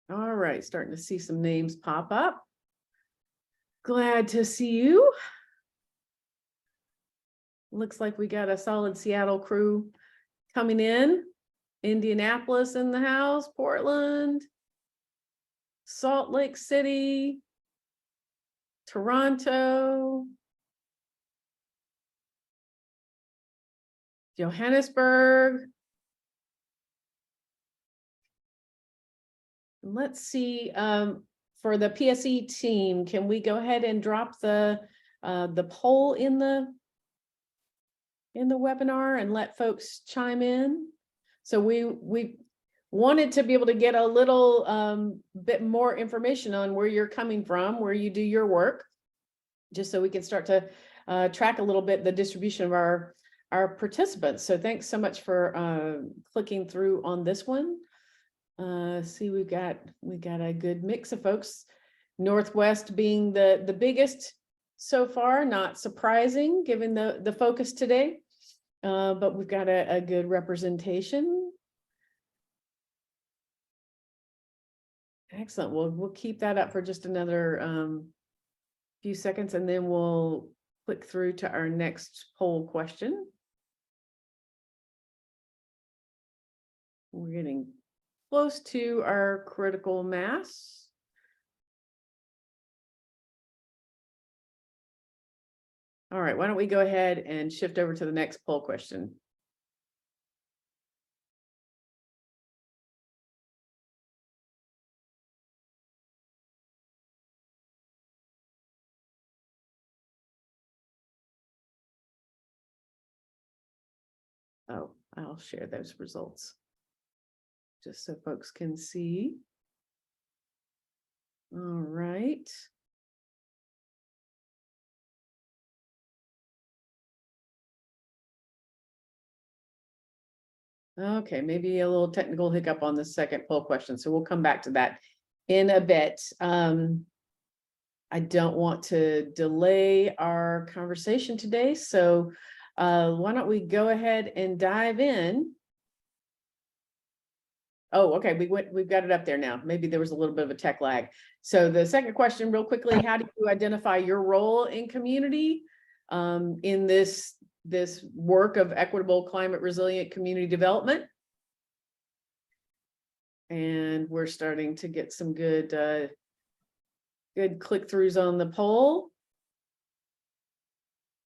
All right, starting to see some names pop up. Glad to see you. Looks like we got a solid Seattle crew coming in. Indianapolis in the house, Portland, Salt Lake City, Toronto, Johannesburg. Let's see, for the PSE team, can we go ahead and drop the poll in the webinar and let folks chime in? So we wanted to be able to get a little bit more information on where you're coming from, where you do your work, just so we can start to track a little bit the distribution of our participants. So thanks so much for clicking through on this one. See, we got a good mix of folks. Northwest being the biggest so far, not surprising given the focus today, but we've got a good representation. Excellent. We'll keep that up for just another few seconds, and then we'll click through to our next poll question. We're getting close to our critical mass. All right, why don't we go ahead and shift over to the next poll question. Oh, I'll share those results just so folks can see. All right. Okay, maybe a little technical hiccup on the second poll question, so we'll come back to that in a bit. I don't want to delay our conversation today, so why don't we go ahead and dive in. Oh, okay, we've got it up there now. Maybe there was a little bit of a tech lag. So the second question, real quickly, how do you identify your role in community in this work of equitable, climate resilient community development? And we're starting to get some good click-throughs on the poll.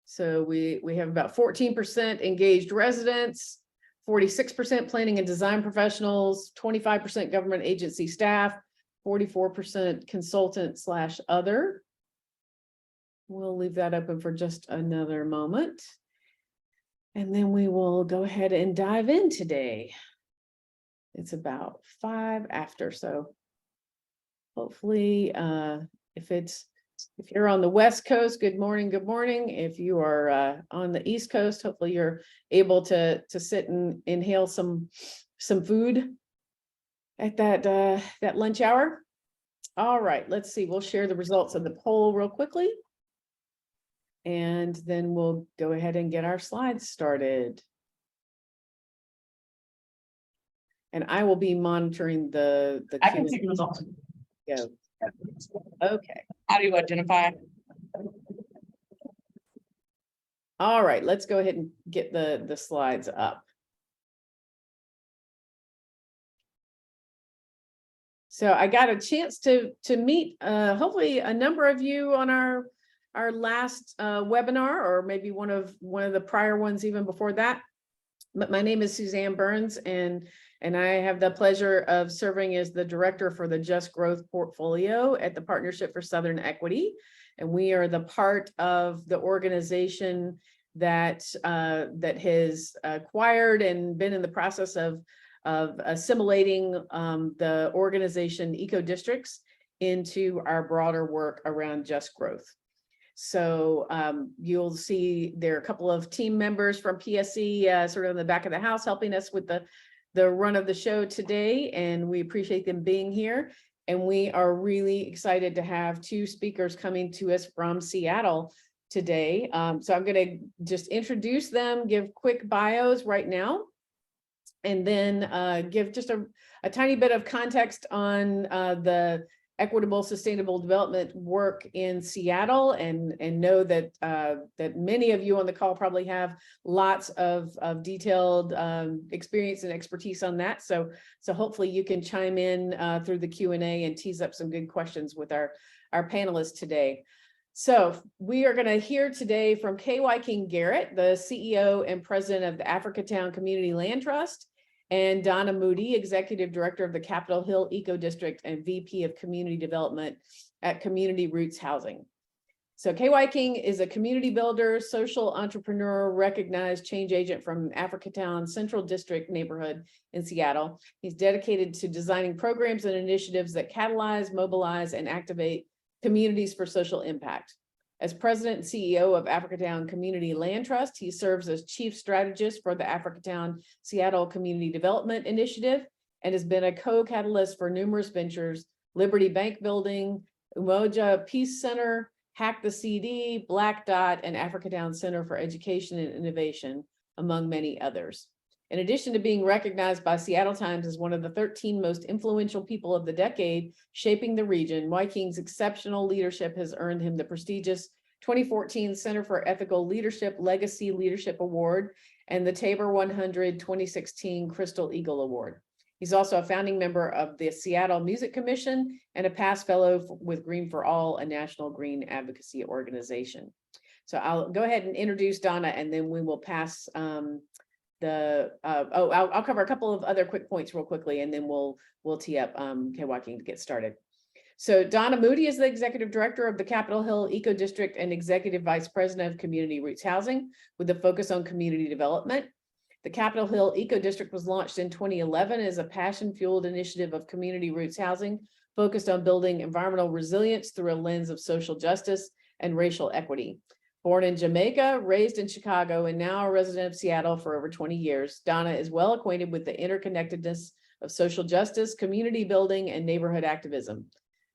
So we have about 14% engaged residents, 46% planning and design professionals, 25% government agency staff, 44% consultant / other. We'll leave that open for just another moment. And then we will go ahead and dive in today. It's about 5 after, so hopefully if you're on the West Coast, good morning, good morning. If you are on the East Coast, hopefully you're able to sit and inhale some food at that lunch hour. All right, let's see, we'll share the results of the poll real quickly. And then we'll go ahead and get our slides started. And I will be monitoring the I can see results. Go. Okay. How do you identify? All right, let's go ahead and get the slides up. So I got a chance to meet hopefully a number of you on our last webinar, or maybe one of the prior ones even before that. But my name is Suzanne Burns, and I have the pleasure of serving as the director for the Just Growth portfolio at the Partnership for Southern Equity. And we are the part of the organization that has acquired and been in the process of assimilating the organization Eco Districts into our broader work around Just Growth. So you'll see there are a couple of team members from PSE sort of in the back of the house helping us with the run of the show today, and we appreciate them being here. And we are really excited to have 2 speakers coming to us from Seattle today. So I'm going to just introduce them, give quick bios right now. and then give just a tiny bit of context on the equitable sustainable development work in Seattle, and know that that many of you on the call probably have lots of detailed experience and expertise on that. So hopefully you can chime in through the Q&A and tease up some good questions with our panelists today. So we are going to hear today from K.Y. King Garrett, the CEO and president of the Africatown Community Land Trust, and Donna Moody, Executive Director of the Capitol Hill Eco District and VP of Community Development at Community Roots Housing. So K.Y. King is a community builder, social entrepreneur, recognized change agent from Africatown Central District neighborhood in Seattle. He's dedicated to designing programs and initiatives that catalyze, mobilize, and activate communities for social impact. As president and CEO of Africatown Community Land Trust, he serves as chief strategist for the Africatown Seattle Community Development Initiative and has been a co-catalyst for numerous ventures: Liberty Bank Building, Umoja Peace Center, Hack the CD, Black Dot, and Africatown Center for Education and Innovation, among many others. In addition to being recognized by Seattle Times as one of the 13 most influential people of the decade shaping the region, Y. King's exceptional leadership has earned him the prestigious 2014 Center for Ethical Leadership Legacy Leadership Award and the Tabor 100 2016 Crystal Eagle Award. He's also a founding member of the Seattle Music Commission and a past fellow with Green for All, a national green advocacy organization. So I'll go ahead and introduce Donna, and then we will pass I'll cover a couple of other quick points real quickly, and then we'll tee up K.Y. King to get started. So Donna Moody is the Executive Director of the Capitol Hill Eco District and Executive Vice President of Community Roots Housing, with a focus on community development. The Capitol Hill Eco District was launched in 2011 as a passion-fueled initiative of Community Roots Housing, focused on building environmental resilience through a lens of social justice and racial equity. Born in Jamaica, raised in Chicago, and now a resident of Seattle for over 20 years, Donna is well acquainted with the interconnectedness of social justice, community building, and neighborhood activism.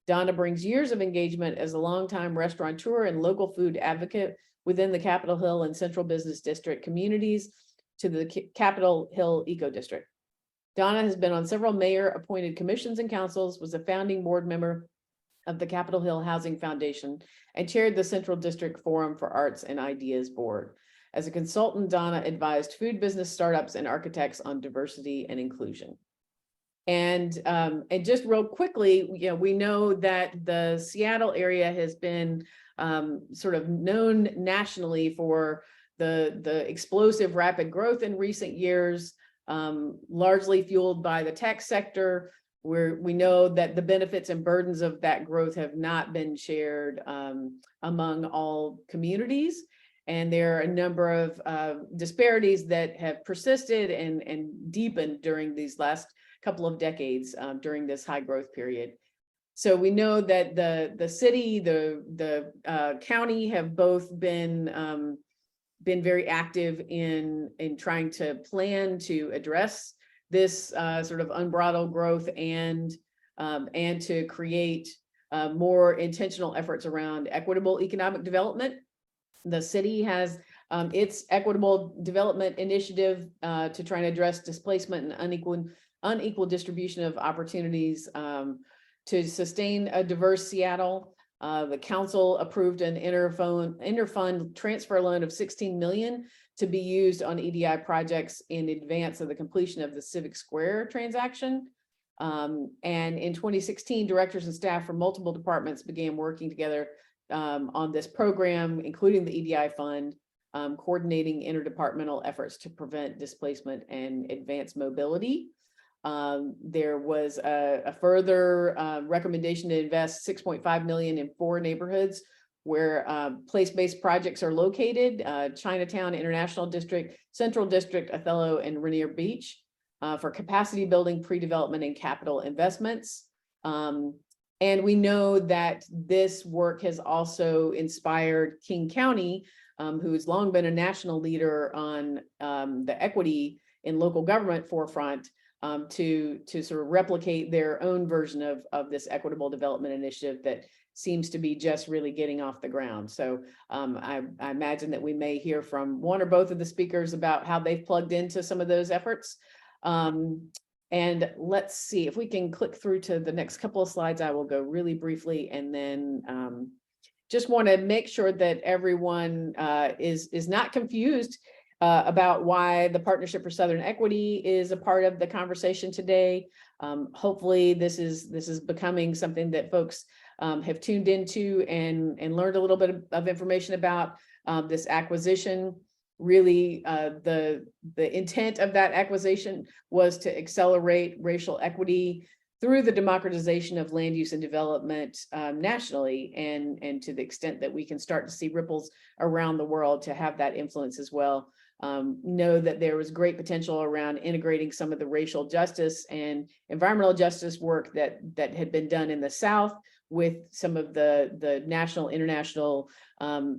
Donna brings years of engagement as a longtime restaurateur and local food advocate within the Capitol Hill and Central Business District communities to the Capitol Hill Eco District. Donna has been on several mayor-appointed commissions and councils, was a founding board member of the Capitol Hill Housing Foundation, and chaired the Central District Forum for Arts and Ideas Board. As a consultant, Donna advised food business startups and architects on diversity and inclusion. And just real quickly, we know that the Seattle area has been sort of known nationally for the explosive rapid growth in recent years, largely fueled by the tech sector, where we know that the benefits and burdens of that growth have not been shared among all communities. And there are a number of disparities that have persisted and deepened during these last couple of decades during this high growth period. So we know that the city, the county have both been very active in trying to plan to address this sort of unbridled growth and to create more intentional efforts around equitable economic development. The city has its equitable development initiative to try and address displacement and unequal distribution of opportunities to sustain a diverse Seattle. The council approved an interfund transfer loan of $16 million to be used on EDI projects in advance of the completion of the Civic Square transaction. And in 2016, directors and staff from multiple departments began working together on this program, including the EDI fund, coordinating interdepartmental efforts to prevent displacement and advance mobility. There was a further recommendation to invest $6.5 million in 4 neighborhoods where place-based projects are located: Chinatown International District, Central District, Othello, and Rainier Beach, for capacity building, pre-development, and capital investments. And we know that this work has also inspired King County, who has long been a national leader on the equity in local government forefront, to sort of replicate their own version of this equitable development initiative that seems to be just really getting off the ground. So I imagine that we may hear from one or both of the speakers about how they've plugged into some of those efforts. And let's see if we can click through to the next couple of slides. I will go really briefly, and then just want to make sure that everyone is not confused about why the Partnership for Southern Equity is a part of the conversation today. Hopefully this is becoming something that folks have tuned into and learned a little bit of information about this acquisition. Really, the intent of that acquisition was to accelerate racial equity through the democratization of land use and development nationally, and to the extent that we can start to see ripples around the world to have that influence as well. Know that there was great potential around integrating some of the racial justice and environmental justice work that had been done in the South with some of the national, international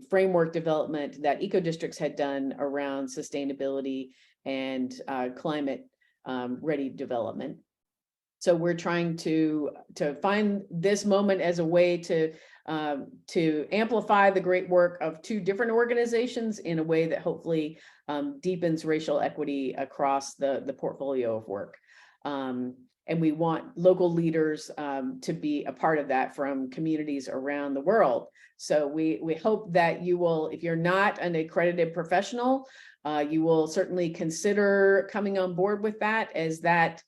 framework development that eco-districts had done around sustainability and climate ready development. So we're trying to find this moment as a way to amplify the great work of two different organizations in a way that hopefully deepens racial equity across the portfolio of work. And we want local leaders to be a part of that from communities around the world. So we hope that you will, if you're not an accredited professional, you will certainly consider coming on board with that, as that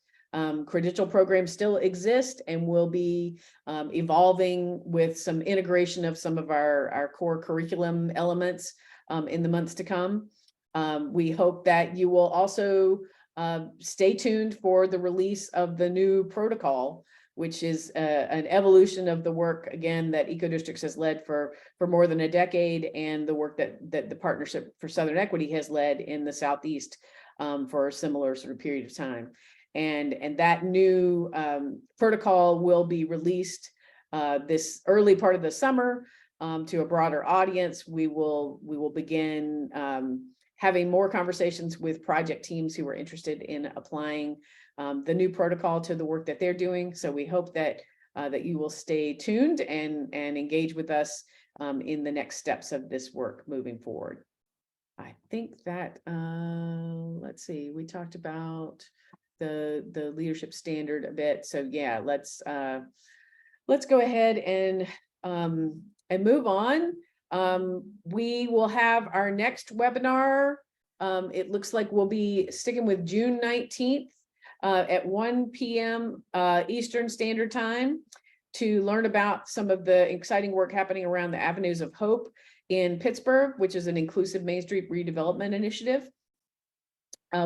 credential program still exists and will be evolving with some integration of some of our core curriculum elements in the months to come. We hope that you will also stay tuned for the release of the new protocol, which is an evolution of the work, again, that Eco-Districts has led for more than a decade, and the work that the Partnership for Southern Equity has led in the Southeast for a similar sort of period of time. And that new protocol will be released this early part of the summer to a broader audience. We will begin having more conversations with project teams who are interested in applying the new protocol to the work that they're doing. So we hope that that you will stay tuned and engage with us in the next steps of this work moving forward. I think that let's see, we talked about the leadership standard a bit. So yeah, let's go ahead and move on. We will have our next webinar. It looks like we'll be sticking with June 19th at 1 p.m. Eastern Standard Time to learn about some of the exciting work happening around the Avenues of Hope in Pittsburgh, which is an inclusive Main Street redevelopment initiative.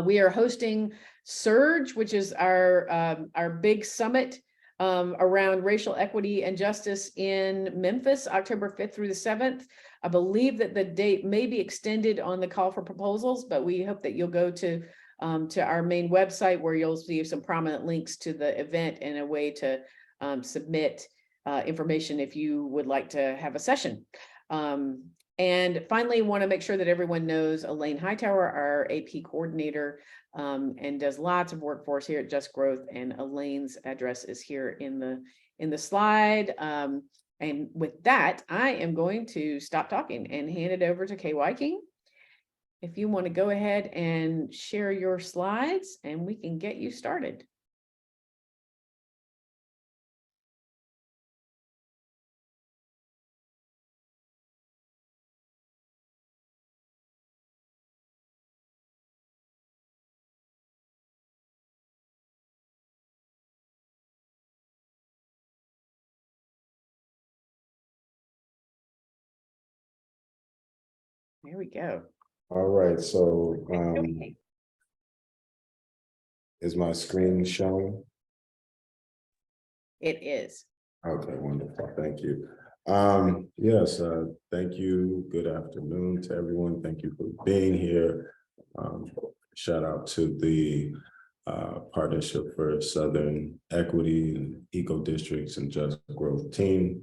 We are hosting Surge, which is our big summit around racial equity and justice in Memphis, October 5th through the 7th. I believe that the date may be extended on the call for proposals, but we hope that you'll go to our main website, where you'll see some prominent links to the event and a way to submit information if you would like to have a session. And finally, want to make sure that everyone knows Elaine Hightower, our AP coordinator, and does lots of work for us here at Just Growth. And Elaine's address is here in the slide. And with that, I am going to stop talking and hand it over to KY King. If you want to go ahead and share your slides, and we can get you started. There we go. All right, so Okay. is my screen showing? It is. Okay, wonderful, thank you. Yes, thank you. Good afternoon to everyone. Thank you for being here. Shout out to the Partnership for Southern Equity and Eco-Districts and Just Growth team.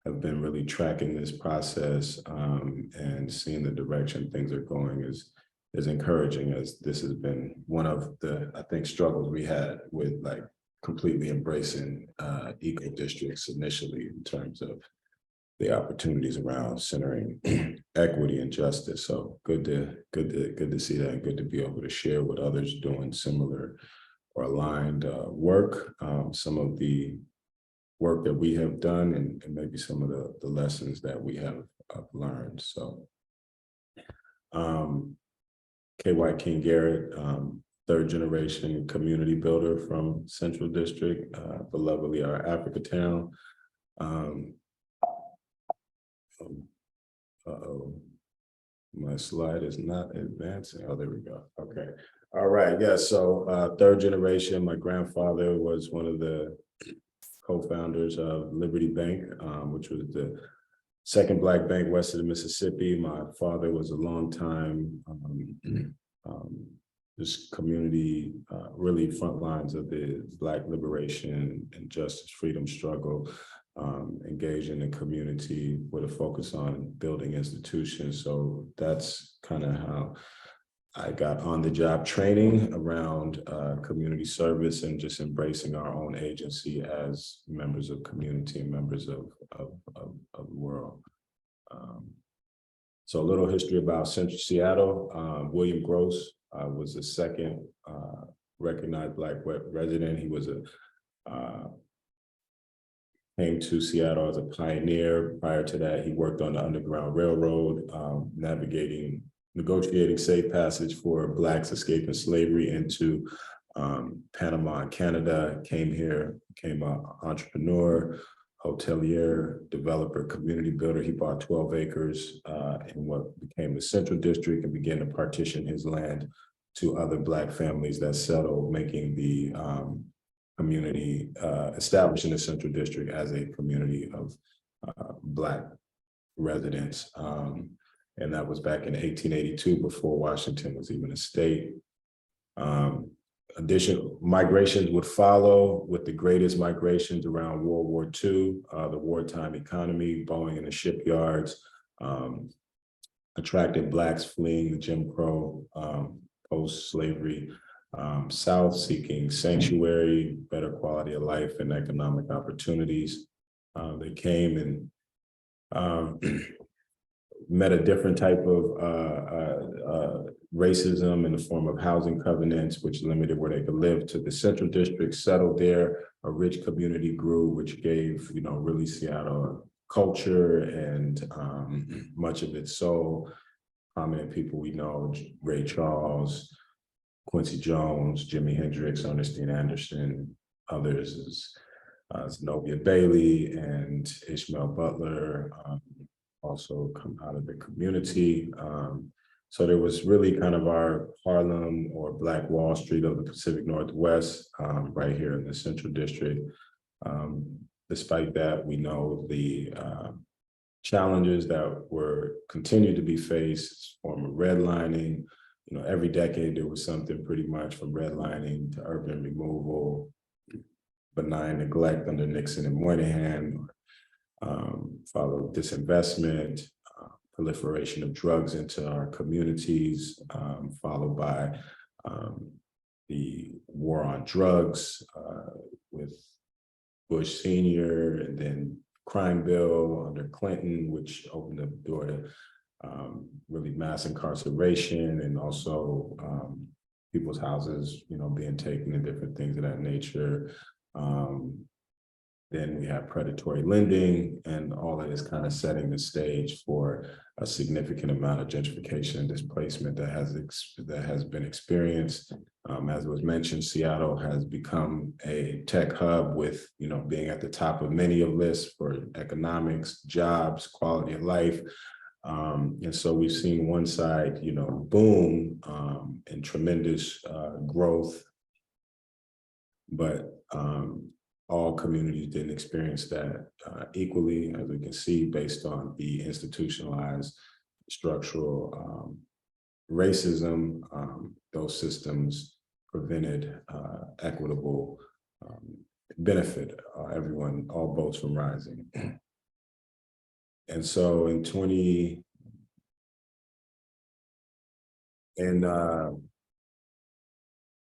Have been really tracking this process and seeing the direction things are going is encouraging, as this has been one of the, I think, struggles we had with like completely embracing eco districts initially, in terms of the opportunities around centering equity and justice. So good to see that, and good to be able to share with others doing similar or aligned work. Some of the work that we have done, and maybe some of the lessons that we have learned. So KY King Garrett, third generation community builder from Central District, belovedly our Africatown. Uh-oh, my slide is not advancing. Oh, there we go. Okay. All right. Yeah. So third generation, my grandfather was one of the co-founders of Liberty Bank, which was the second Black bank west of the Mississippi. My father was a long time this community, really front lines of the Black liberation and justice freedom struggle, engaged in the community with a focus on building institutions. So that's kind of how I got on the job training around community service and just embracing our own agency as members of community and members of the world. So a little history about Central Seattle. William Gross was the second recognized Black resident. He was came to Seattle as a pioneer. Prior to that, he worked on the Underground Railroad, negotiating safe passage for Blacks escaping slavery into Panama and Canada. Came here, became an entrepreneur, hotelier, developer, community builder. He bought 12 acres in what became the Central District and began to partition his land to other Black families that settled, making the community, establishing the Central District as a community of Black residents. And that was back in 1882, before Washington was even a state. Additional migrations would follow, with the greatest migrations around World War II, the wartime economy, Boeing in the shipyards, attracted Blacks fleeing the Jim Crow post-slavery South, seeking sanctuary, better quality of life, and economic opportunities. They came and met a different type of racism in the form of housing covenants, which limited where they could live, to the Central District, settled there. A rich community grew, which gave, really Seattle culture and much of its soul. Prominent people we know: Ray Charles, Quincy Jones, Jimi Hendrix, Ernestine Anderson. Others is Zenobia Bailey and Ishmael Butler. Also come out of the community. So there was really kind of our Harlem or Black Wall Street of the Pacific Northwest, right here in the Central District. Despite that, we know the challenges that were continued to be faced, form of redlining. Every decade there was something, pretty much, from redlining to urban removal, benign neglect under Nixon and Moynihan, followed disinvestment, proliferation of drugs into our communities, followed by the war on drugs with Bush Sr., and then crime bill under Clinton, which opened the door to really mass incarceration, and also people's houses, being taken and different things of that nature. Then we have predatory lending, and all that is kind of setting the stage for a significant amount of gentrification and displacement that has been experienced. As was mentioned, Seattle has become a tech hub, with being at the top of many of lists for economics, jobs, quality of life. And so we've seen one side, boom, and tremendous growth, but all communities didn't experience that equally, as we can see, based on the institutionalized structural racism. Those systems prevented equitable benefit, everyone, all boats from rising. And so in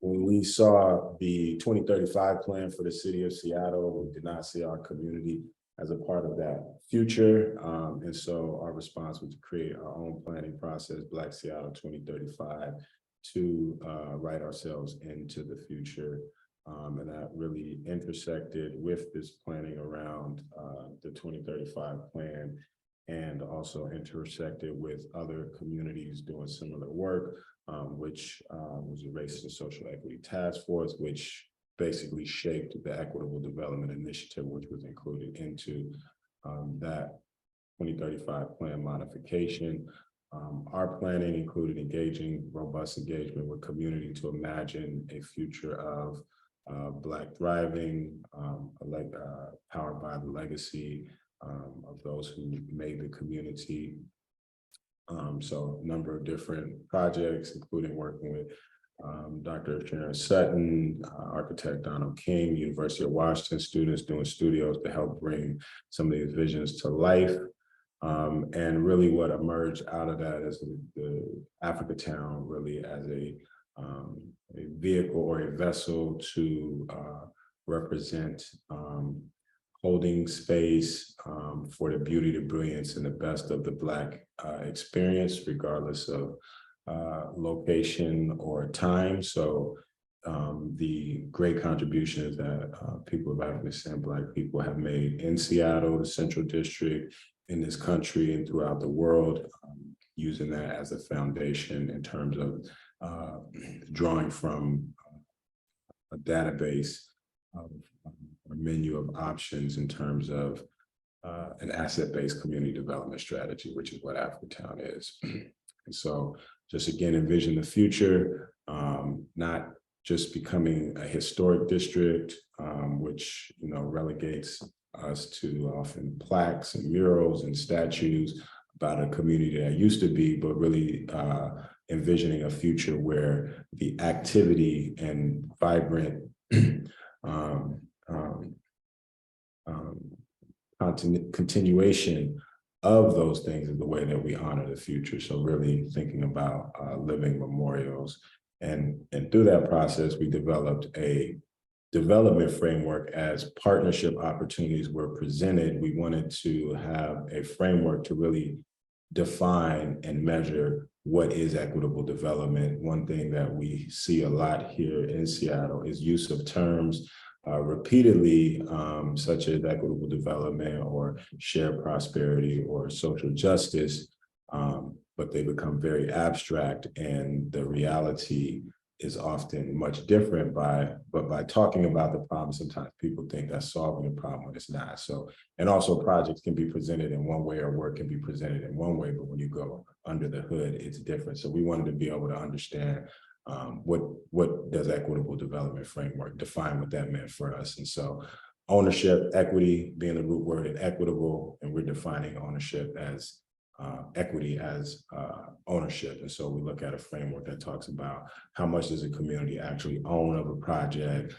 when we saw the 2035 plan for the city of Seattle, we did not see our community as a part of that future. And so our response was to create our own planning process, Black Seattle 2035, to write ourselves into the future. And that really intersected with this planning around the 2035 plan, and also intersected with other communities doing similar work, which was a Race and Social Equity Task Force, which basically shaped the Equitable Development Initiative, which was included into that 2035 plan modification. Our planning included robust engagement with community to imagine a future of Black thriving, powered by the legacy of those who made the community. So a number of different projects, including working with Dr. Sharon Sutton, architect Donald King, University of Washington students doing studios to help bring some of these visions to life. And really what emerged out of that is the Africatown really as a vehicle or a vessel to represent holding space for the beauty, the brilliance, and the best of the Black experience, regardless of location or time. So the great contributions that people of African descent, Black people have made in Seattle, the Central District, in this country and throughout the world, using that as a foundation in terms of drawing from a database of a menu of options in terms of an asset-based community development strategy, which is what Africatown is. And so just again, envision the future, not just becoming a historic district, which relegates us to often plaques and murals and statues about a community that used to be, but really envisioning a future where the activity and vibrant continuation of those things is the way that we honor the future. So really thinking about living memorials. And through that process, we developed a development framework. As partnership opportunities were presented, we wanted to have a framework to really define and measure what is equitable development. One thing that we see a lot here in Seattle is use of terms repeatedly, such as equitable development or shared prosperity or social justice, but they become very abstract, and the reality is often much different. But by talking about the problem, sometimes people think that's solving the problem when it's not. So, and also projects can be presented in one way, or work can be presented in one way, but when you go under the hood, it's different. So we wanted to be able to understand what does equitable development framework define, what that meant for us. And so ownership, equity being the root word in equitable, and we're defining ownership as equity as ownership. And so we look at a framework that talks about how much does a community actually own of a project,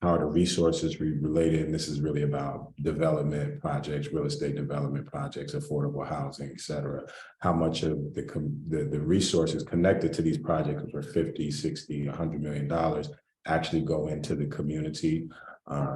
how are the resources related, and this is really about development projects, real estate development projects, affordable housing, et cetera. How much of the resources connected to these projects, which are 50, 60, $100 million, actually go into the community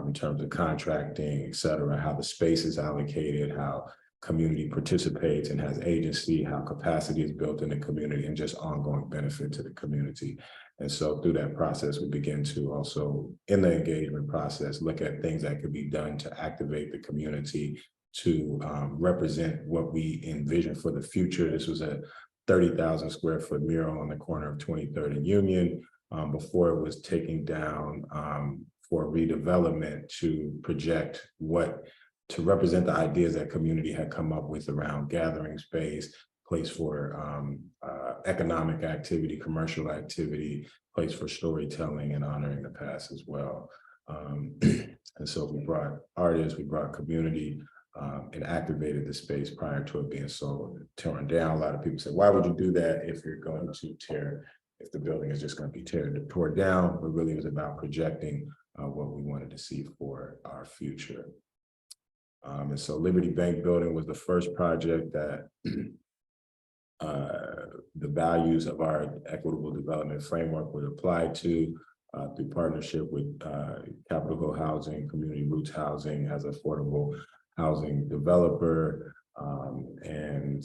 in terms of contracting, et cetera, how the space is allocated, how community participates and has agency, how capacity is built in the community, and just ongoing benefit to the community. And so through that process, we begin to also, in the engagement process, look at things that could be done to activate the community to represent what we envision for the future. This was a 30,000 square foot mural on the corner of 23rd and Union before it was taken down for redevelopment to project to represent the ideas that community had come up with around gathering space, place for economic activity, commercial activity, place for storytelling and honoring the past as well. And so we brought artists, we brought community, and activated the space prior to it being torn down. A lot of people say, why would you do that if you're going to if the building is just going to be torn down? But really it was about projecting what we wanted to see for our future. And so Liberty Bank Building was the first project that the values of our equitable development framework would apply to through partnership with Capitol Hill Housing, Community Roots Housing as affordable housing developer, and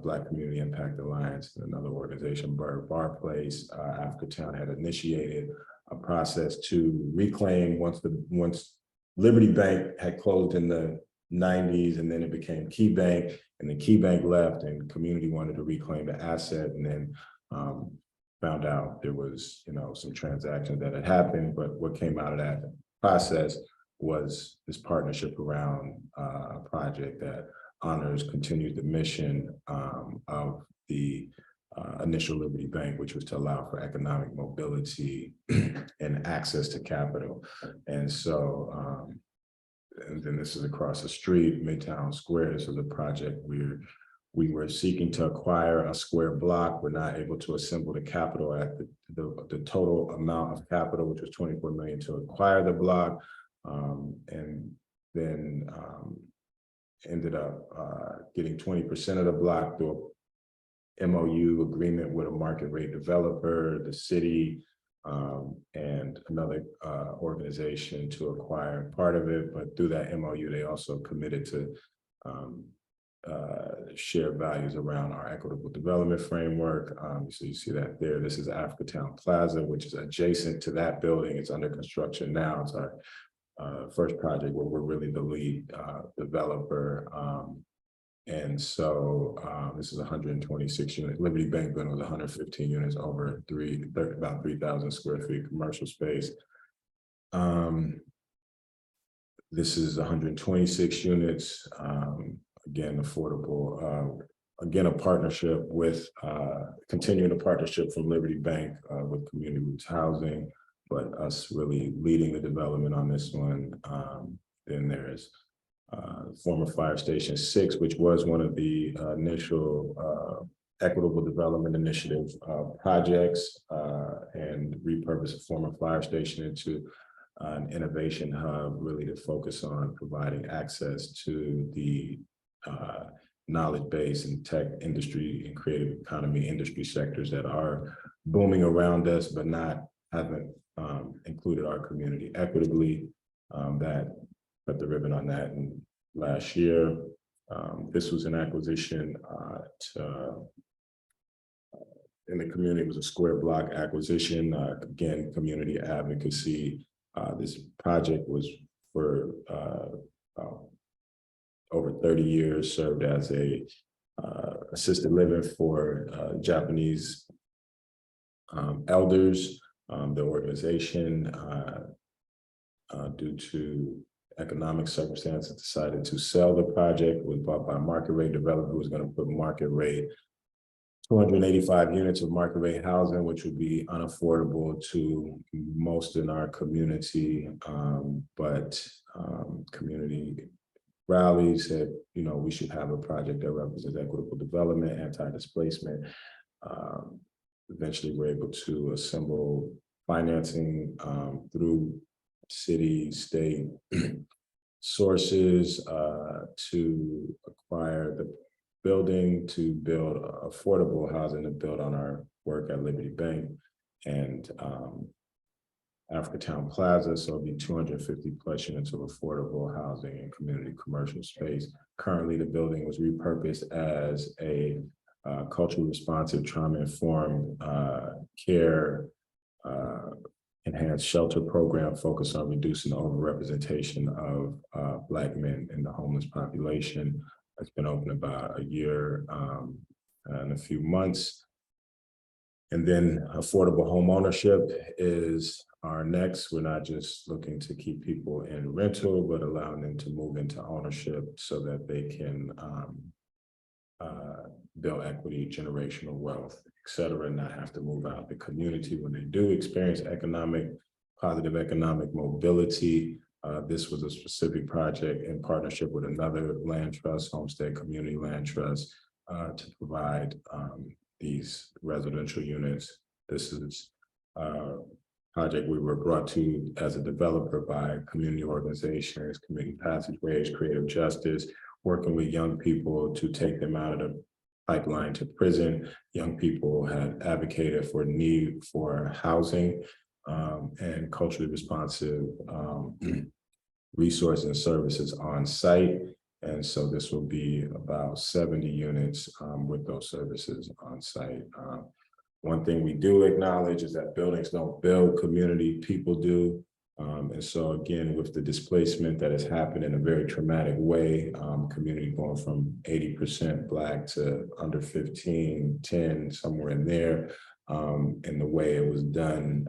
Black Community Impact Alliance, another organization, Bar Place, Africatown had initiated a process to reclaim once Liberty Bank had closed in the 90s, and then it became Key Bank, and then Key Bank left, and community wanted to reclaim the asset, and then found out there was, some transactions that had happened, but what came out of that process was this partnership around a project that continued the mission of the initial Liberty Bank, which was to allow for economic mobility and access to capital. And so, and then this is across the street, Midtown Square. This is a project where we were seeking to acquire a square block. We're not able to assemble the capital at the total amount of capital, which was 24 million to acquire the block. And then ended up getting 20% of the block through a MOU agreement with a market rate developer, the city, and another organization to acquire part of it. But through that MOU, they also committed to share values around our equitable development framework. So you see that there. This is Africatown Plaza, which is adjacent to that building. It's under construction now. It's our first project where we're really the lead developer. And so this is 126 units. Liberty Bank building was 115 units over about 3,000 square feet commercial space. This is 126 units. Again, affordable. Again, a partnership with continuing a partnership from Liberty Bank with Community Roots Housing, but us really leading the development on this one. Then there's former Fire Station 6, which was one of the initial Equitable Development Initiative projects, and repurpose a former fire station into an innovation hub, really to focus on providing access to the knowledge base and tech industry and creative economy industry sectors that are booming around us, but haven't included our community equitably. That cut the ribbon on that last year. This was an acquisition in the community. It was a square block acquisition. Again, community advocacy. This project was for over 30 years, served as a assisted living for Japanese elders. The organization, due to economic circumstances, decided to sell the project. It was bought by a market rate developer who was going to put market rate 285 units of market rate housing, which would be unaffordable to most in our community. But community rallies said, we should have a project that represents equitable development, anti-displacement. Eventually, we're able to assemble financing through city, state sources to acquire the building, to build affordable housing, to build on our work at Liberty Bank and Africatown Plaza. So it'll be 250 plus units of affordable housing and community commercial space. Currently, the building was repurposed as a culturally responsive, trauma-informed care enhanced shelter program focused on reducing the overrepresentation of Black men in the homeless population. It's been open about a year and a few months. And then affordable home ownership is our next. We're not just looking to keep people in rental, but allowing them to move into ownership so that they can build equity, generational wealth, et cetera, and not have to move out the community when they do experience positive economic mobility. This was a specific project in partnership with another land trust, Homestead Community Land Trust, to provide these residential units. This is a project we were brought to as a developer by community organizations, Community Passageways, Creative Justice, working with young people to take them out of the pipeline to prison. Young people had advocated for need for housing and culturally responsive resources and services on site. And so this will be about 70 units with those services on site. One thing we do acknowledge is that buildings don't build community, people do. And so again, with the displacement that has happened in a very traumatic way, community going from 80% Black to under 15, 10, somewhere in there, and the way it was done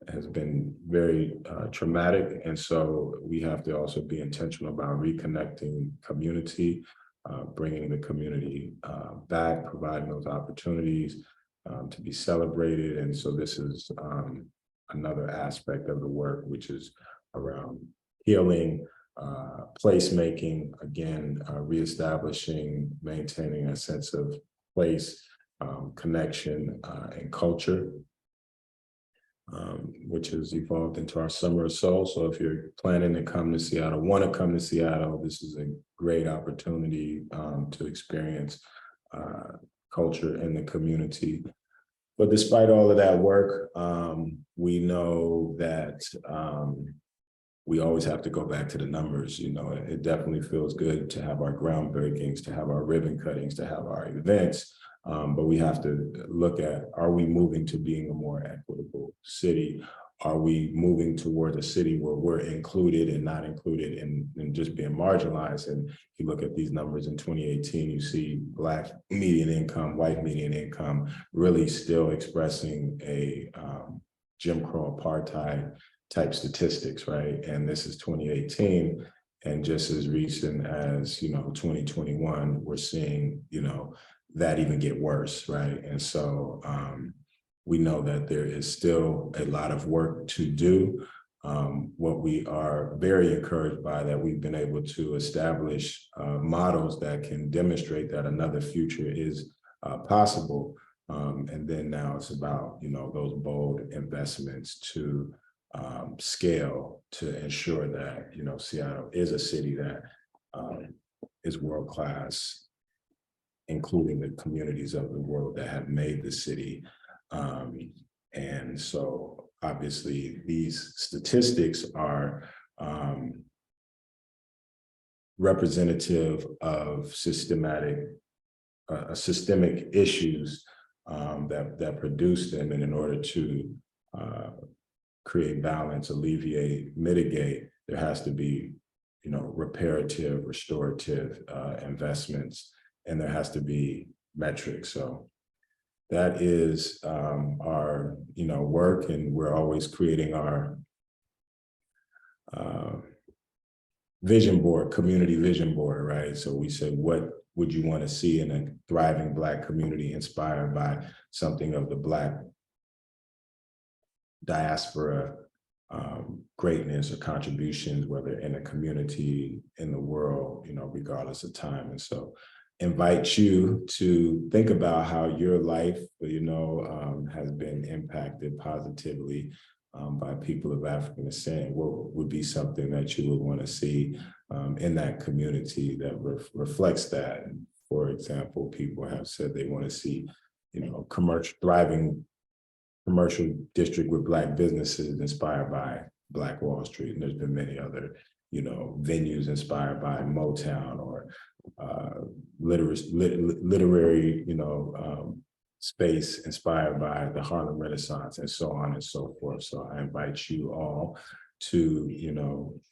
has been very traumatic. And so we have to also be intentional about reconnecting community, bringing the community back, providing those opportunities to be celebrated. And so this is another aspect of the work, which is around healing, placemaking, again, reestablishing, maintaining a sense of place, connection, and culture, which has evolved into our Summer of Soul. So if you're planning to come to Seattle, want to come to Seattle, this is a great opportunity to experience culture in the community. But despite all of that work, we know that we always have to go back to the numbers. You know, it definitely feels good to have our groundbreakings, to have our ribbon cuttings, to have our events. But we have to look at, are we moving to being a more equitable city? Are we moving toward a city where we're included and not included and just being marginalized? And if you look at these numbers in 2018, you see Black median income, white median income, really still expressing a Jim Crow apartheid type statistics, right? And this is 2018. And just as recent as, 2021, we're seeing, that even get worse, right? And so we know that there is still a lot of work to do. What we are very encouraged by, that we've been able to establish models that can demonstrate that another future is possible. And then now it's about, those bold investments to scale to ensure that, Seattle is a city that is world-class, including the communities of the world that have made the city. And so obviously these statistics are representative of systemic issues that produce them. And in order to create balance, alleviate, mitigate, there has to be, reparative, restorative investments, and there has to be metrics. So that is our, work, and we're always creating our vision board, community vision board, right? So we said, what would you want to see in a thriving Black community inspired by something of the Black diaspora greatness or contributions, whether in a community, in the world, regardless of time. And so invite you to think about how your life, has been impacted positively by people of African descent. What would be something that you would want to see in that community that reflects that? For example, people have said they want to see, thriving commercial district with Black businesses inspired by Black Wall Street. And there's been many other, venues inspired by Motown, or literary, space inspired by the Harlem Renaissance, and so on and so forth. So I invite you all to,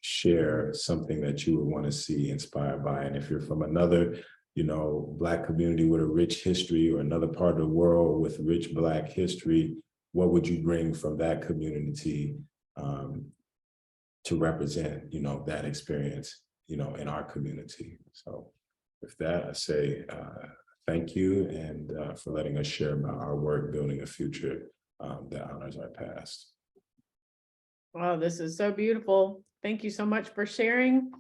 share something that you would want to see inspired by. And if you're from another, Black community with a rich history, or another part of the world with rich Black history, what would you bring from that community to represent, that experience, in our community? So with that, I say thank you, and for letting us share about our work building a future that honors our past. Wow, this is so beautiful. Thank you so much for sharing.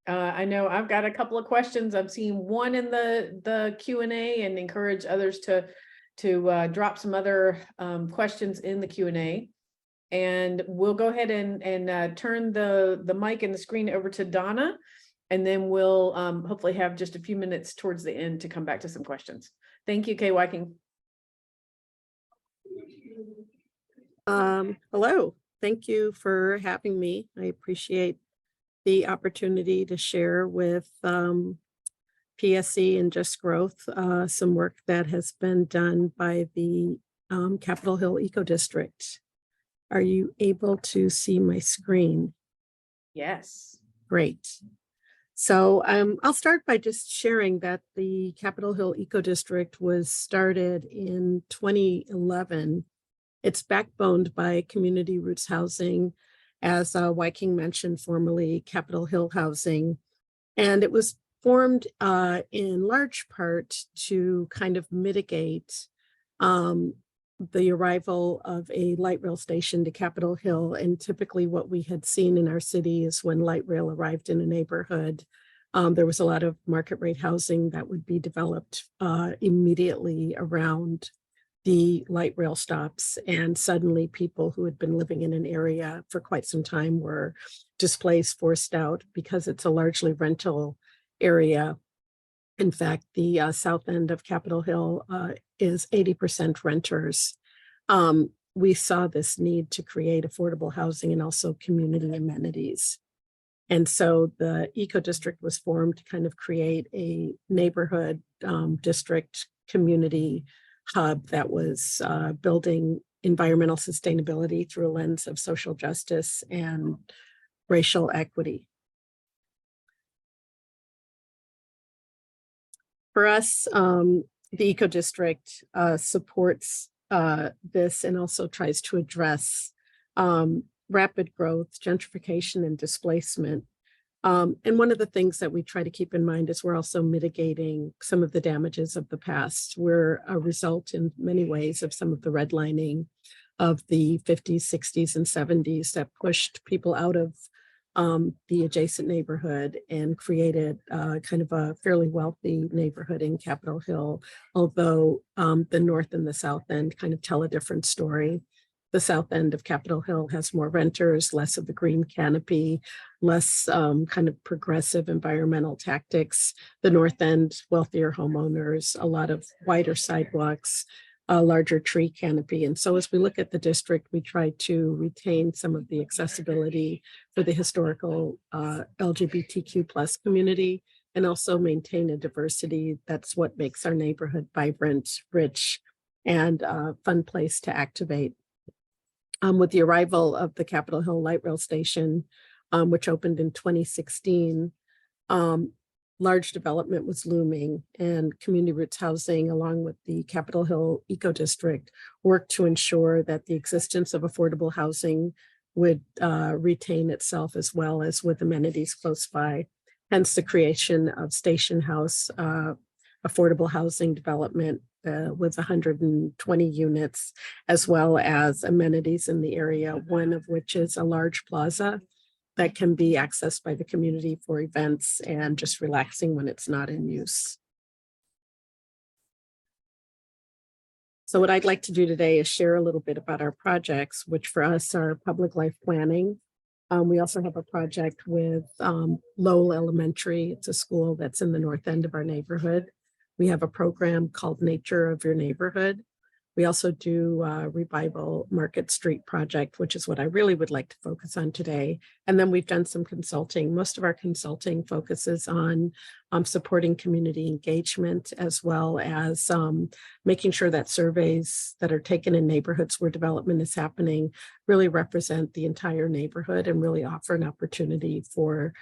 I know I've got a couple of questions. I've seen one in the Q&A, and encourage others to drop some other questions in the Q&A. And we'll go ahead and turn the mic and the screen over to Donna, and then we'll hopefully have just a few minutes towards the end to come back to some questions. Thank you, Kay Wyking. Hello. Thank you for having me. I appreciate the opportunity to share with PSC and Just Growth some work that has been done by the Capitol Hill Eco District. Are you able to see my screen? Yes. Great. So I'll start by just sharing that the Capitol Hill Eco District was started in 2011. It's backboned by Community Roots Housing, as Wyking mentioned, formerly Capitol Hill Housing. And it was formed in large part to kind of mitigate the arrival of a light rail station to Capitol Hill. And typically what we had seen in our city is when light rail arrived in a neighborhood, there was a lot of market rate housing that would be developed immediately around the light rail stops. And suddenly people who had been living in an area for quite some time were displaced, forced out, because it's a largely rental area. In fact, the south end of Capitol Hill is 80% renters. We saw this need to create affordable housing and also community amenities. And so the Eco District was formed to kind of create a neighborhood district community hub that was building environmental sustainability through a lens of social justice and racial equity. For us, the Eco District supports this and also tries to address rapid growth, gentrification, and displacement. And one of the things that we try to keep in mind is we're also mitigating some of the damages of the past. We're a result in many ways of some of the redlining of the 50s, 60s, and 70s that pushed people out of the adjacent neighborhood and created kind of a fairly wealthy neighborhood in Capitol Hill, although the north and the south end kind of tell a different story. The south end of Capitol Hill has more renters, less of the green canopy, less kind of progressive environmental tactics. The north end, wealthier homeowners, a lot of wider sidewalks, a larger tree canopy. And so as we look at the district, we try to retain some of the accessibility for the historical LGBTQ plus community and also maintain a diversity. That's what makes our neighborhood vibrant, rich, and a fun place to activate. With the arrival of the Capitol Hill Light Rail Station, which opened in 2016, large development was looming, and Community Roots Housing, along with the Capitol Hill Eco District, worked to ensure that the existence of affordable housing would retain itself, as well as with amenities close by. Hence the creation of Station House, affordable housing development with 120 units, as well as amenities in the area, one of which is a large plaza that can be accessed by the community for events and just relaxing when it's not in use. So what I'd like to do today is share a little bit about our projects, which for us are public life planning. We also have a project with Lowell Elementary. It's a school that's in the north end of our neighborhood. We have a program called Nature of Your Neighborhood. We also do Revival Market Street project, which is what I really would like to focus on today. And then we've done some consulting. Most of our consulting focuses on supporting community engagement, as well as making sure that surveys that are taken in neighborhoods where development is happening really represent the entire neighborhood and really offer an opportunity for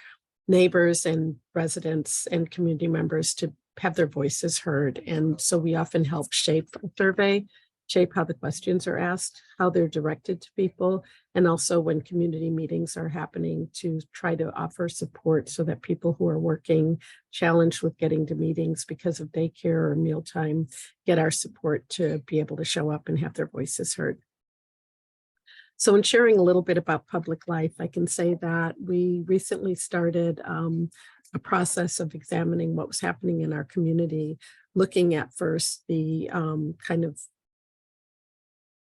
neighbors and residents and community members to have their voices heard. And so we often help shape a survey, shape how the questions are asked, how they're directed to people, and also when community meetings are happening to try to offer support so that people who are working challenged with getting to meetings because of daycare or mealtime get our support to be able to show up and have their voices heard. So in sharing a little bit about public life, I can say that we recently started a process of examining what was happening in our community, looking at first the kind of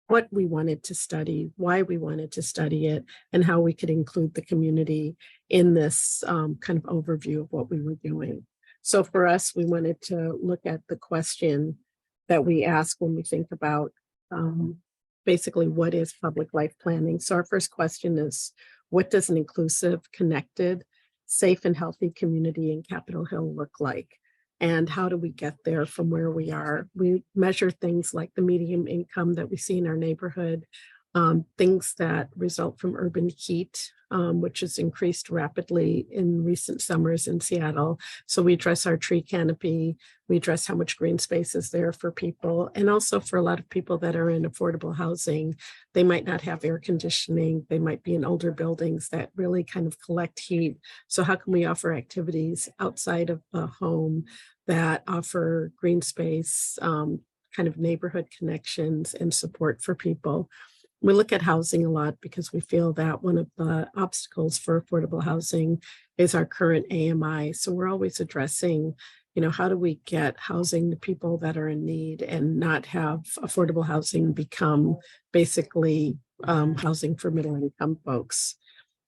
what we wanted to study, why we wanted to study it, and how we could include the community in this kind of overview of what we were doing. So for us, we wanted to look at the question that we ask when we think about basically what is public life planning. So our first question is, what does an inclusive, connected, safe and healthy community in Capitol Hill look like? And how do we get there from where we are? We measure things like the median income that we see in our neighborhood, things that result from urban heat, which has increased rapidly in recent summers in Seattle. So we address our tree canopy, we address how much green space is there for people, and also for a lot of people that are in affordable housing, they might not have air conditioning, they might be in older buildings that really kind of collect heat. So how can we offer activities outside of the home that offer green space, kind of neighborhood connections and support for people? We look at housing a lot because we feel that one of the obstacles for affordable housing is our current AMI. So we're always addressing, how do we get housing to people that are in need and not have affordable housing become basically housing for middle income folks.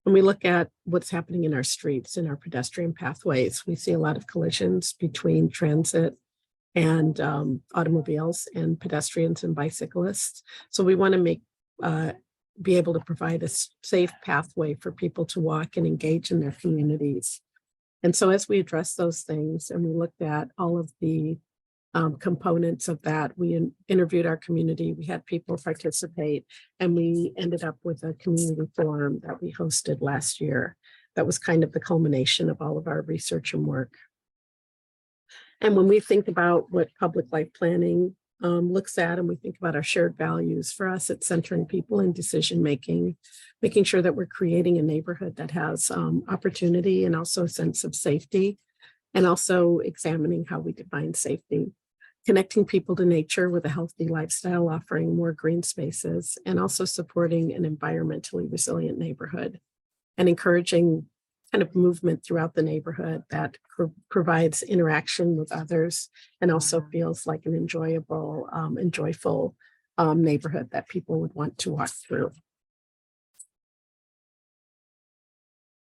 When we look at what's happening in our streets and our pedestrian pathways, we see a lot of collisions between transit and automobiles and pedestrians and bicyclists. So we want to be able to provide a safe pathway for people to walk and engage in their communities. And so as we address those things and we looked at all of the components of that, we interviewed our community, we had people participate, and we ended up with a community forum that we hosted last year. That was kind of the culmination of all of our research and work. And when we think about what public life planning looks at, and we think about our shared values, for us, it's centering people in decision making, making sure that we're creating a neighborhood that has opportunity and also a sense of safety, and also examining how we define safety, connecting people to nature with a healthy lifestyle, offering more green spaces, and also supporting an environmentally resilient neighborhood, and encouraging kind of movement throughout the neighborhood that provides interaction with others and also feels like an enjoyable and joyful neighborhood that people would want to walk through.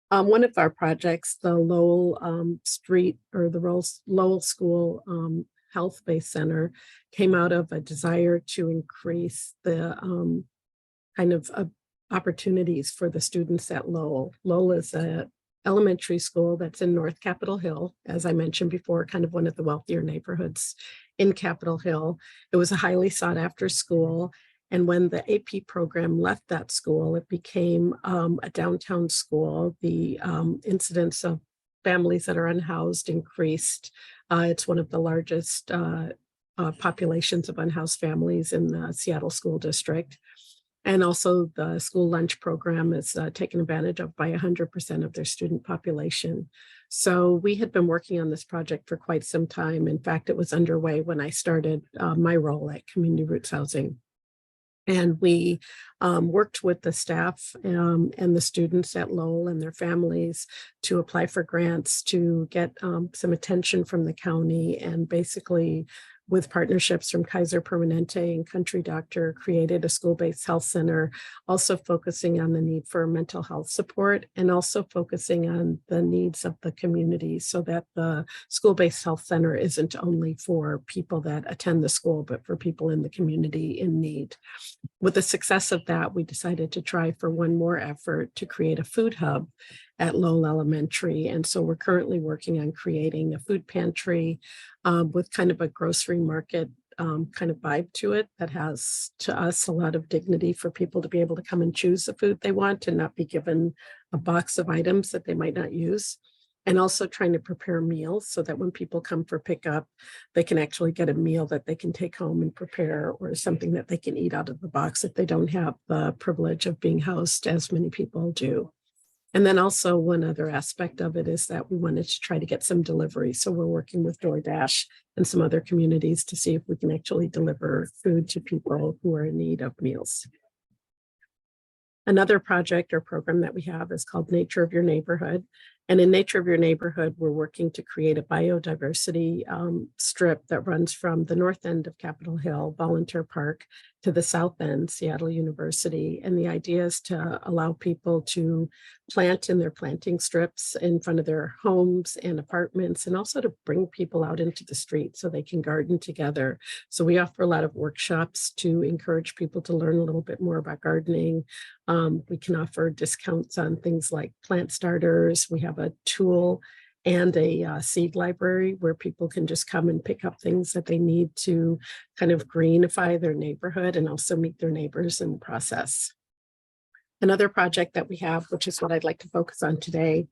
One of our projects, the Lowell Street or the Lowell School Health-Based Center, came out of a desire to increase the kind of opportunities for the students at Lowell. Lowell is a elementary school that's in North Capitol Hill, as I mentioned before, kind of one of the wealthier neighborhoods in Capitol Hill. It was a highly sought after school. And when the AP program left that school, it became a downtown school. The incidence of families that are unhoused increased. It's one of the largest populations of unhoused families in the Seattle School District. And also the school lunch program is taken advantage of by 100% of their student population. So we had been working on this project for quite some time. In fact, it was underway when I started my role at Community Roots Housing. And we worked with the staff and the students at Lowell and their families to apply for grants, to get some attention from the county, and basically with partnerships from Kaiser Permanente and Country Doctor, created a school-based health center, also focusing on the need for mental health support and also focusing on the needs of the community, so that the school-based health center isn't only for people that attend the school, but for people in the community in need. With the success of that, we decided to try for one more effort to create a food hub at Lowell Elementary. And so we're currently working on creating a food pantry with kind of a grocery market kind of vibe to it, that has, to us, a lot of dignity for people to be able to come and choose the food they want and not be given a box of items that they might not use. And also trying to prepare meals so that when people come for pickup, they can actually get a meal that they can take home and prepare, or something that they can eat out of the box if they don't have the privilege of being housed, as many people do. And then also one other aspect of it is that we wanted to try to get some delivery. So we're working with DoorDash and some other communities to see if we can actually deliver food to people who are in need of meals. Another project or program that we have is called Nature of Your Neighborhood. And in Nature of Your Neighborhood, we're working to create a biodiversity strip that runs from the north end of Capitol Hill, Volunteer Park, to the south end, Seattle University. And the idea is to allow people to plant in their planting strips in front of their homes and apartments, and also to bring people out into the street so they can garden together. So we offer a lot of workshops to encourage people to learn a little bit more about gardening. We can offer discounts on things like plant starters. We have a tool and a seed library where people can just come and pick up things that they need to kind of greenify their neighborhood and also meet their neighbors in the process. Another project that we have, which is what I'd like to focus on today,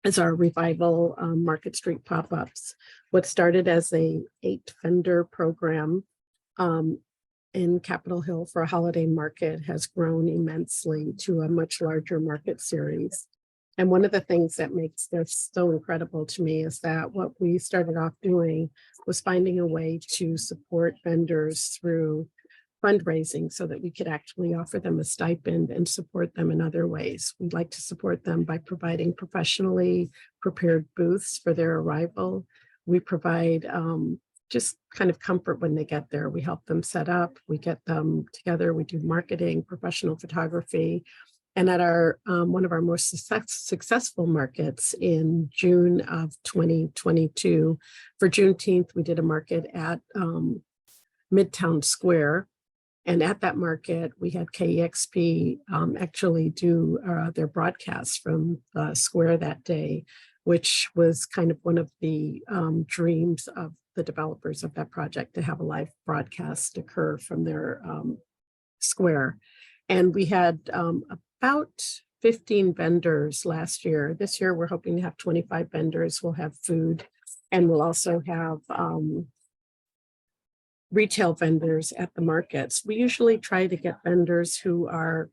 is our Revival Market Street pop-ups. What started as a 8-vendor program in Capitol Hill for a holiday market has grown immensely to a much larger market series. And one of the things that makes this so incredible to me is that what we started off doing was finding a way to support vendors through fundraising so that we could actually offer them a stipend and support them in other ways. We'd like to support them by providing professionally prepared booths for their arrival. We provide just kind of comfort when they get there. We help them set up, we get them together, we do marketing, professional photography. And at our one of our most successful markets in June of 2022, for Juneteenth, we did a market at Midtown Square. And at that market, we had KEXP actually do their broadcast from the square that day, which was kind of one of the dreams of the developers of that project, to have a live broadcast occur from their square. And we had about 15 vendors last year. This year, we're hoping to have 25 vendors. We'll have food, and we'll also have retail vendors at the markets. We usually try to get vendors who are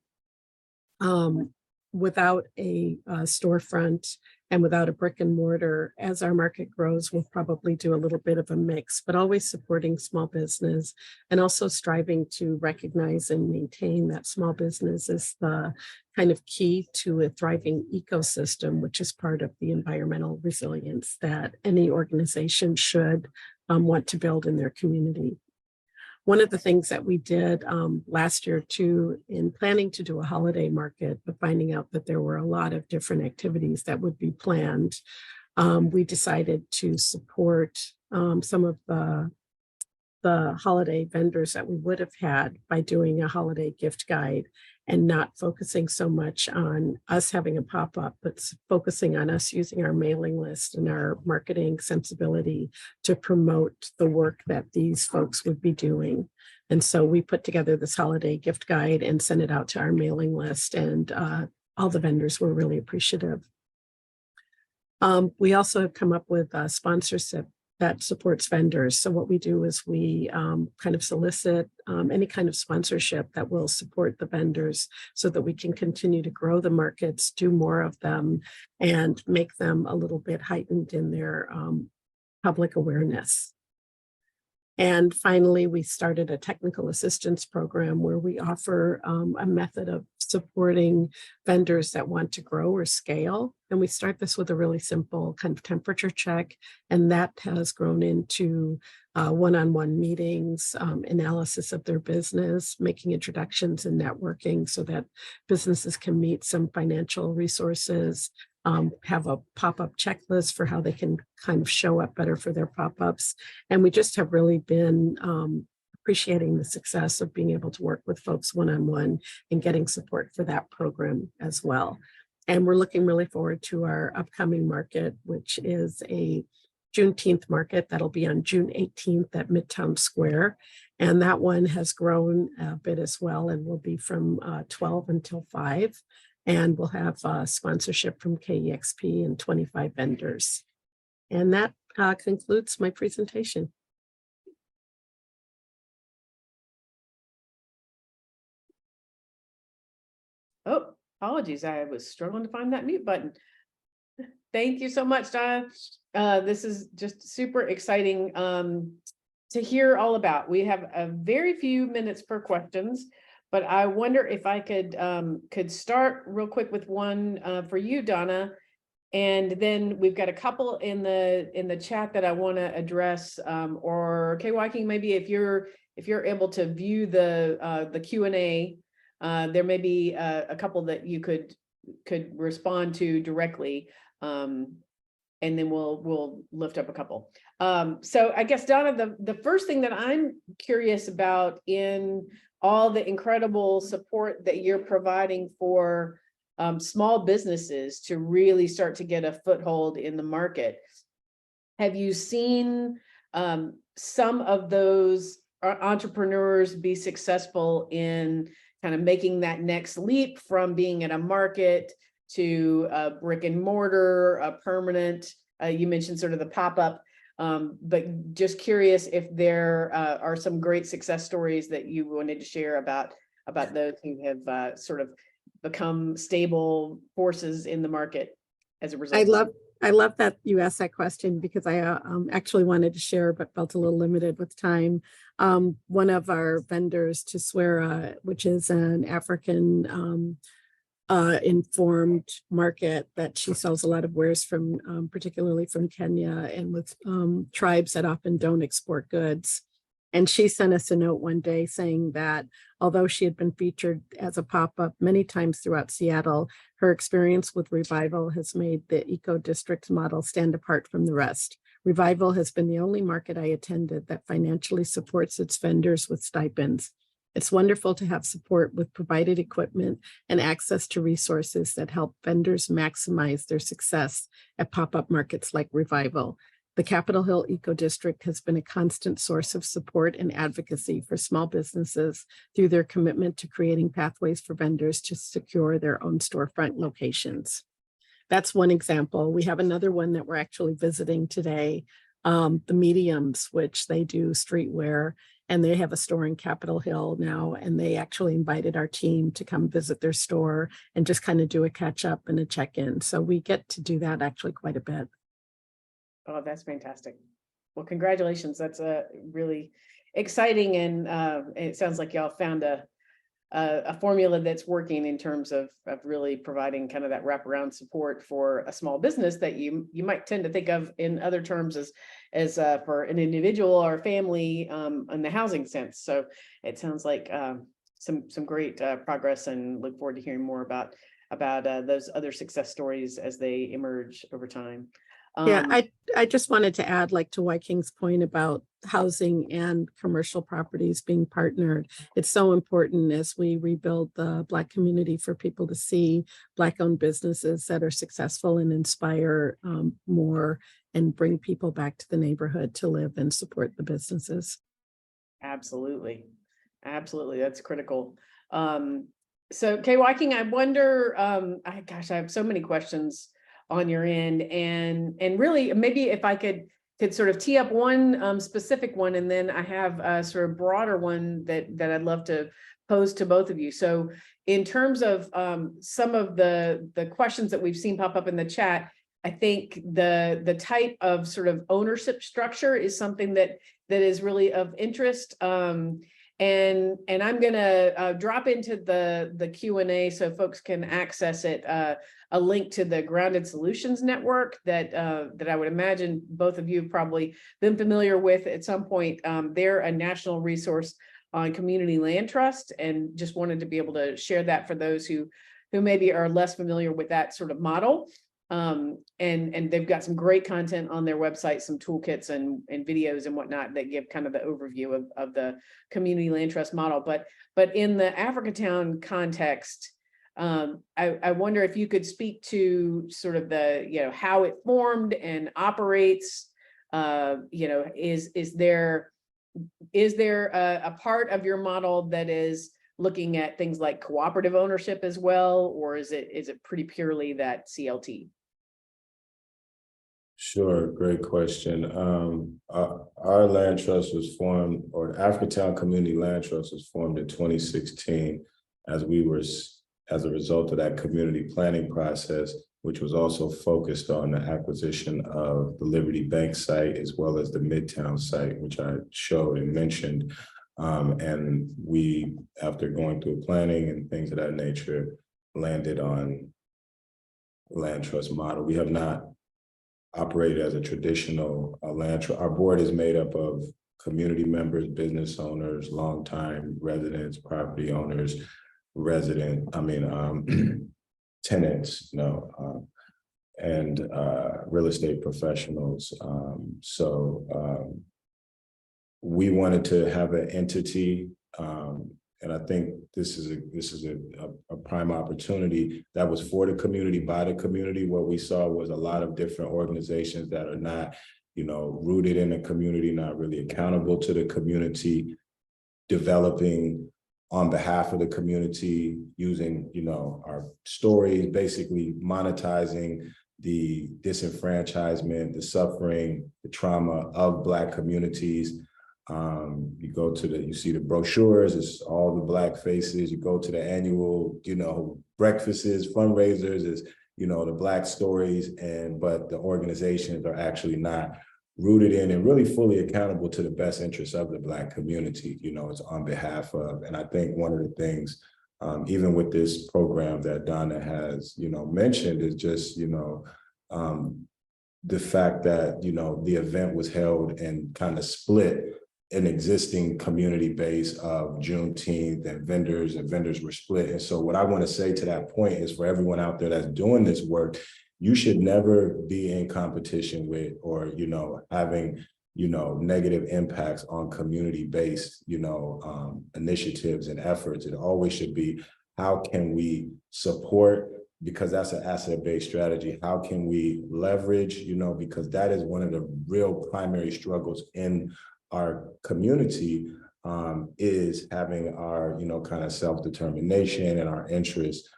without a storefront and without a brick and mortar. As our market grows, we'll probably do a little bit of a mix, but always supporting small business and also striving to recognize and maintain that small business is the kind of key to a thriving ecosystem, which is part of the environmental resilience that any organization should want to build in their community. One of the things that we did last year too, in planning to do a holiday market, but finding out that there were a lot of different activities that would be planned, we decided to support some of the holiday vendors that we would have had by doing a holiday gift guide and not focusing so much on us having a pop-up, but focusing on us using our mailing list and our marketing sensibility to promote the work that these folks would be doing. And so we put together this holiday gift guide and sent it out to our mailing list, and all the vendors were really appreciative. We also have come up with a sponsorship that supports vendors. So what we do is we kind of solicit any kind of sponsorship that will support the vendors so that we can continue to grow the markets, do more of them, and make them a little bit heightened in their public awareness. And finally, we started a technical assistance program where we offer a method of supporting vendors that want to grow or scale. And we start this with a really simple kind of temperature check. And that has grown into one-on-one meetings, analysis of their business, making introductions and networking so that businesses can meet some financial resources, have a pop-up checklist for how they can kind of show up better for their pop-ups. And we just have really been appreciating the success of being able to work with folks one-on-one and getting support for that program as well. And we're looking really forward to our upcoming market, which is a Juneteenth market that'll be on June 18th at Midtown Square. And that one has grown a bit as well and will be from 12 until 5. And we'll have sponsorship from KEXP and 25 vendors. And that concludes my presentation. Oh, apologies. I was struggling to find that mute button. Thank you so much, Donna. This is just super exciting to hear all about. We have a very few minutes per questions, but I wonder if I could start real quick with one for you, Donna. And then we've got a couple in the chat that I want to address, or Kay Wyking, maybe if you're able to view the Q&A, there may be a couple that you could respond to directly. And then we'll lift up a couple. So I guess, Donna, the first thing that I'm curious about in all the incredible support that you're providing for small businesses to really start to get a foothold in the market. Have you seen some of those entrepreneurs be successful in kind of making that next leap from being in a market to a brick and mortar, a permanent? You mentioned sort of the pop-up, but just curious if there are some great success stories that you wanted to share about those who have sort of become stable forces in the market as a result. I love that you asked that question, because I actually wanted to share, but felt a little limited with time. One of our vendors, Tiswera, which is an African informed market that she sells a lot of wares from, particularly from Kenya, and with tribes that often don't export goods. And she sent us a note one day saying that although she had been featured as a pop-up many times throughout Seattle, her experience with Revival has made the Eco District model stand apart from the rest. Revival has been the only market I attended that financially supports its vendors with stipends. It's wonderful to have support with provided equipment and access to resources that help vendors maximize their success at pop-up markets like Revival. The Capitol Hill Eco District has been a constant source of support and advocacy for small businesses through their commitment to creating pathways for vendors to secure their own storefront locations. That's one example. We have another one that we're actually visiting today, the Mediums, which they do streetwear, and they have a store in Capitol Hill now, and they actually invited our team to come visit their store and just kind of do a catch up and a check-in. So we get to do that actually quite a bit. Oh, that's fantastic. Well, congratulations. That's really exciting. And it sounds like y'all found a formula that's working in terms of really providing kind of that wraparound support for a small business that you might tend to think of in other terms as for an individual or family in the housing sense. So it sounds like some great progress, and look forward to hearing more about those other success stories as they emerge over time. Yeah, I just wanted to add, like, to Wyking's point about housing and commercial properties being partnered. It's so important as we rebuild the Black community for people to see Black-owned businesses that are successful and inspire more and bring people back to the neighborhood to live and support the businesses. Absolutely. Absolutely. That's critical. So Kay Wyking, I wonder, I have so many questions on your end, and really maybe if I could sort of tee up one specific one, and then I have a sort of broader one that I'd love to pose to both of you. So in terms of some of the questions that we've seen pop up in the chat, I think the type of sort of ownership structure is something that is really of interest. And I'm gonna drop into the Q&A so folks can access it, a link to the Grounded Solutions Network that I would imagine both of you have probably been familiar with at some point. They're a national resource on community land trust, and just wanted to be able to share that for those who maybe are less familiar with that sort of model. And they've got some great content on their website, some toolkits and videos and whatnot that give kind of the overview of the community land trust model. But in the Africatown context, I wonder if you could speak to sort of the, how it formed and operates. Is there a part of your model that is looking at things like cooperative ownership as well, or is it pretty purely that CLT? Sure, great question. Our land trust was formed, or the Africatown Community Land Trust was formed in 2016 as a result of that community planning process, which was also focused on the acquisition of the Liberty Bank site as well as the Midtown site, which I showed and mentioned. And we, after going through planning and things of that nature, landed on land trust model. We have not operated as a traditional land trust. Our board is made up of community members, business owners, longtime residents, property owners, tenants, and real estate professionals. We wanted to have an entity, and I think this is a prime opportunity that was for the community, by the community. What we saw was a lot of different organizations that are not, rooted in the community, not really accountable to the community, developing on behalf of the community, using, our stories, basically monetizing the disenfranchisement, the suffering, the trauma of Black communities. You go to you see the brochures, it's all the Black faces. You go to the annual, breakfasts, fundraisers, is, the Black stories, but the organizations are actually not rooted in and really fully accountable to the best interests of the Black community. It's on behalf of, and I think one of the things, even with this program that Donna has, mentioned, is just, the fact that, the event was held and kind of split an existing community base of Juneteenth and vendors were split. And so what I want to say to that point is, for everyone out there that's doing this work, you should never be in competition with, or, having, negative impacts on community-based, initiatives and efforts. It always should be, how can we support, because that's an asset-based strategy. How can we leverage, because that is one of the real primary struggles in our community, is having our, kind of self-determination and our interests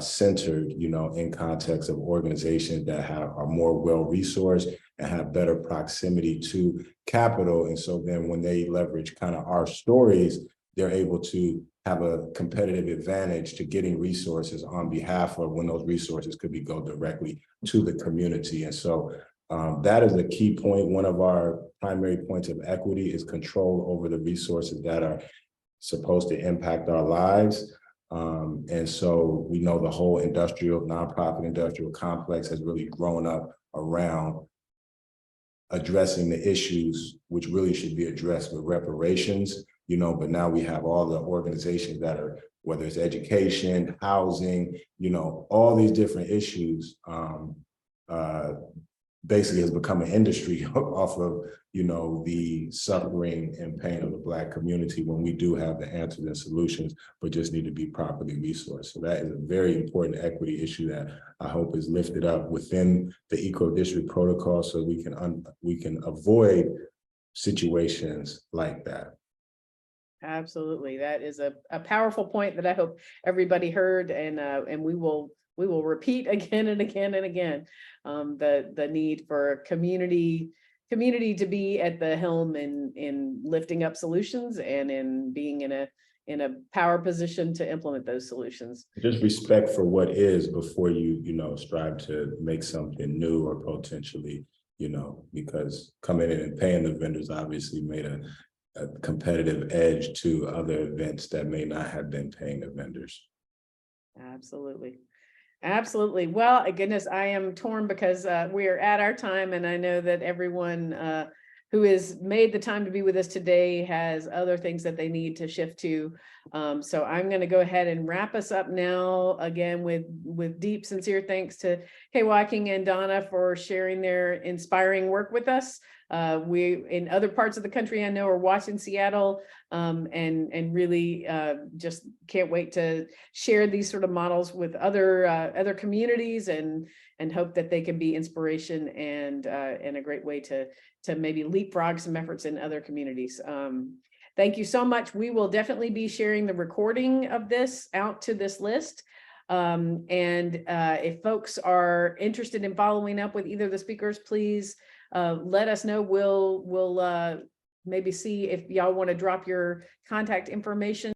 centered, in context of organizations that are more well-resourced and have better proximity to capital. And so then when they leverage kind of our stories, they're able to have a competitive advantage to getting resources on behalf of, when those resources could go directly to the community. And so that is a key point. One of our primary points of equity is control over the resources that are supposed to impact our lives. And so we know the whole nonprofit industrial complex has really grown up around addressing the issues which really should be addressed with reparations, but now we have all the organizations that are, whether it's education, housing, all these different issues, basically has become an industry off of, the suffering and pain of the Black community, when we do have the answers and solutions, but just need to be properly resourced. So that is a very important equity issue that I hope is lifted up within the Eco District protocol, so we can avoid situations like that. Absolutely. That is a powerful point that I hope everybody heard, and we will repeat again and again and again, the need for community to be at the helm in lifting up solutions and in being in a power position to implement those solutions. Just respect for what is before you, strive to make something new, or potentially, because coming in and paying the vendors obviously made a competitive edge to other events that may not have been paying the vendors. Absolutely. Absolutely. Well, goodness, I am torn because we are at our time, and I know that everyone who has made the time to be with us today has other things that they need to shift to. So I'm going to go ahead and wrap us up now, again, with deep, sincere thanks to Kay Walking and Donna for sharing their inspiring work with us. We, in other parts of the country, I know, are watching Seattle, and really just can't wait to share these sort of models with other communities, and hope that they can be inspiration and a great way to maybe leapfrog some efforts in other communities. Thank you so much. We will definitely be sharing the recording of this out to this list. And if folks are interested in following up with either of the speakers, please let us know. We'll maybe see if y'all want to drop your contact information